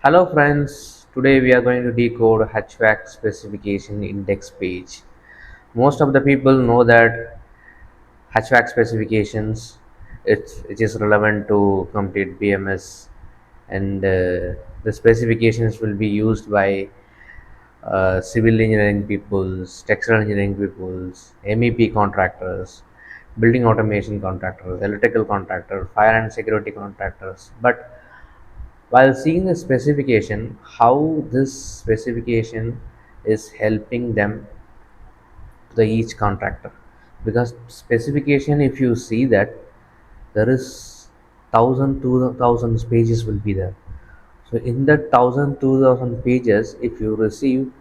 Hello friends, today we are going to decode HVAC specification index page. Most of the people know that HVAC specifications it is relevant to complete BMS and the specifications will be used by civil engineering peoples, structural engineering peoples, MEP contractors, building automation contractors, electrical contractors, fire and security contractors. But while seeing the specification, how this specification is helping them to the each contractor, because specification, if you see that there is 1,000 2,000 pages will be there. So in that 1,000 2,000 pages, if you receive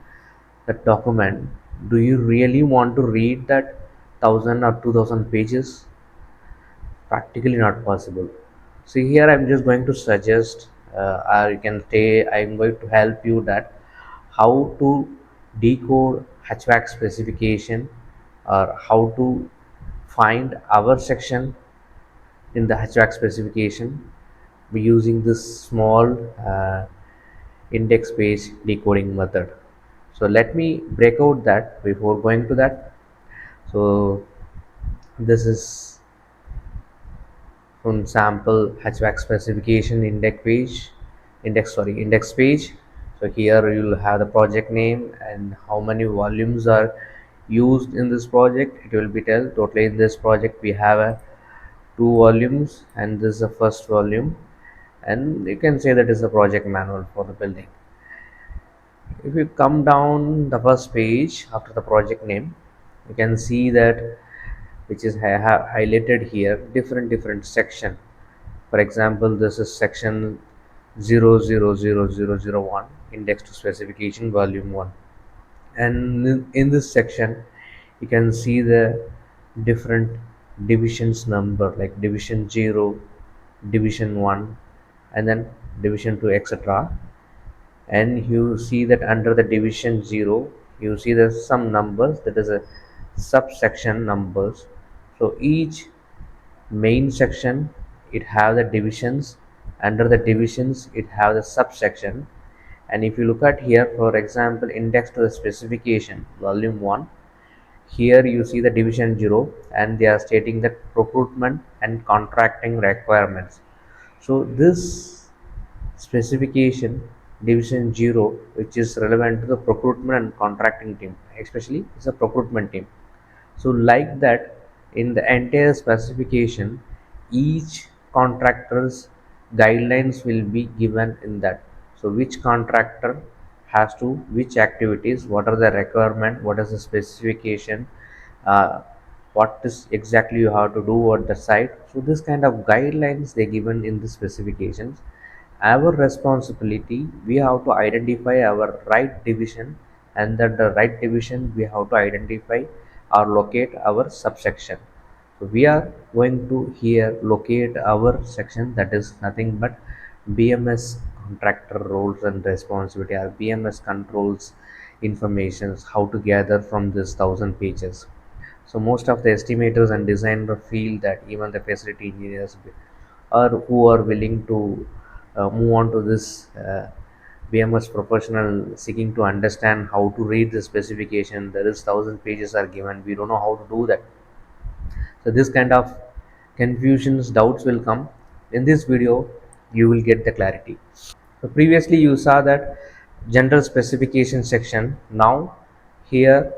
that document, do you really want to read that 1,000 or 2,000 pages? Practically not possible. See, here I'm just going to suggest, or you can say I'm going to help you that how to decode HVAC specification, or how to find our section in the HVAC specification by using this small index page decoding method. So let me break out that before going to that. So this is from sample HVAC specification index page. So here you will have the project name and how many volumes are used in this project. It will be tell totally in this project we have two volumes, and this is the first volume, and you can say that is the project manual for the building. If you come down the first page after the project name, you can see that which is highlighted here different section. For example, this is section 000001, index to specification volume 1, and in this section you can see the different divisions number, like division 0, division 1, and then division 2, etc. And you see that under the division 0 you see there's some numbers, that is a subsection numbers. So each main section it have the divisions, under the divisions it have the subsection. And if you look at here, for example, index to the specification volume 1, here you see the division 0, and they are stating that procurement and contracting requirements. So this specification division 0, which is relevant to the procurement and contracting team, especially it's a procurement team. So like that, in the entire specification, each contractor's guidelines will be given in that. So which contractor has to, which activities, what are the requirement, what is the specification, uh, what is exactly you have to do at the site. So this kind of guidelines they given in the specifications. Our responsibility, we have to identify our right division, and that the right division we have to identify or locate our subsection. So we are going to here locate our section, that is nothing but BMS contractor roles and responsibility, or BMS controls informations how to gather from this 1,000 pages. So most of the estimators and designer feel that even the facility engineers or who are willing to move on to this BMS professional seeking to understand how to read the specification, there is 1,000 pages are given, we don't know how to do that. So this kind of confusions, doubts will come. In this video you will get the clarity. So previously you saw that general specification section. Now here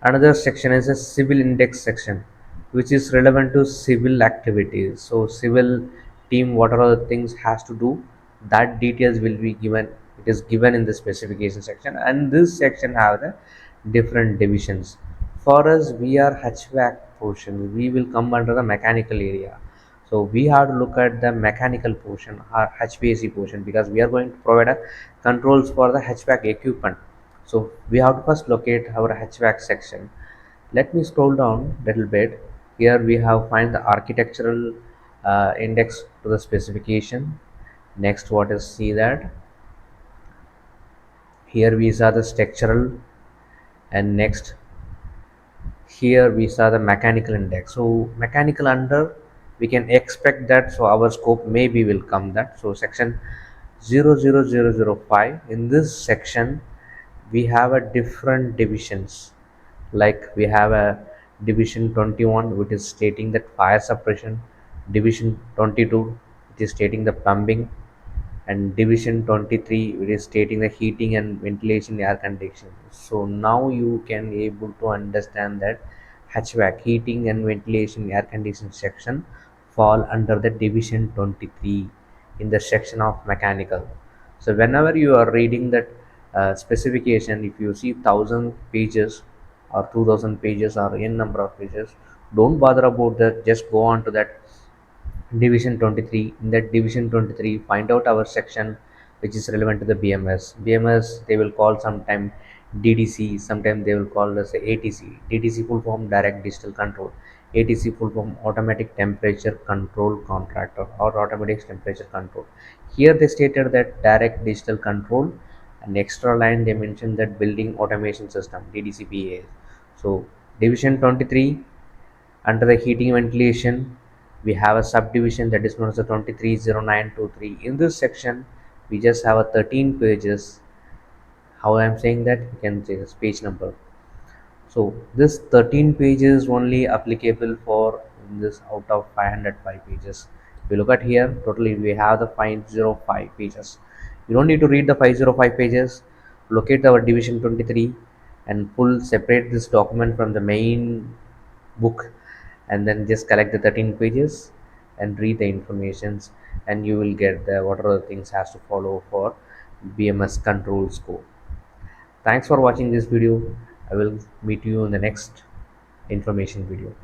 another section is a civil index section, which is relevant to civil activities. So civil team, what are the things has to do, that details will be given. It is given in the specification section, and this section have the different divisions. For us, we are HVAC portion, we will come under the mechanical area. So we have to look at the mechanical portion or HVAC portion, because we are going to provide a controls for the HVAC equipment. So we have to first locate our HVAC section. Let me scroll down a little bit. Here we have find the architectural index to the specification. Next, what is see that here we saw the structural, and next here we saw the mechanical index. So mechanical under we can expect that, so our scope maybe will come that. So section 00005. In this section we have a different divisions, like we have a division 21 which is stating that fire suppression, division 22 which is stating the plumbing, and division 23 which is stating the heating and ventilation, air conditioning. So now you can able to understand that HVAC, heating and ventilation, air conditioning section fall under the division 23 in the section of mechanical. So whenever you are reading that specification, if you see 1000 pages or 2000 pages or n number of pages, don't bother about that, just go on to that division 23. In that division 23, find out our section which is relevant to the BMS. They will call sometime DDC, sometimes they will call as ATC. DDC full form direct digital control, ATC full form automatic temperature control contractor or automatic temperature control. Here they stated that direct digital control, and extra line they mentioned that building automation system, DDCPA. So division 23, under the heating and ventilation, we have a subdivision that is known as the 230923. In this section, we just have a 13 pages. How I am saying that, you can say this page number. So this 13 pages only applicable for this out of 505 pages. If you look at here, totally we have the 505 pages. You don't need to read the 505 pages. Locate our division 23 and pull separate this document from the main book, and then just collect the 13 pages and read the informations, and you will get the what are the things has to follow for BMS control scope. Thanks for watching this video. I will meet you in the next information video.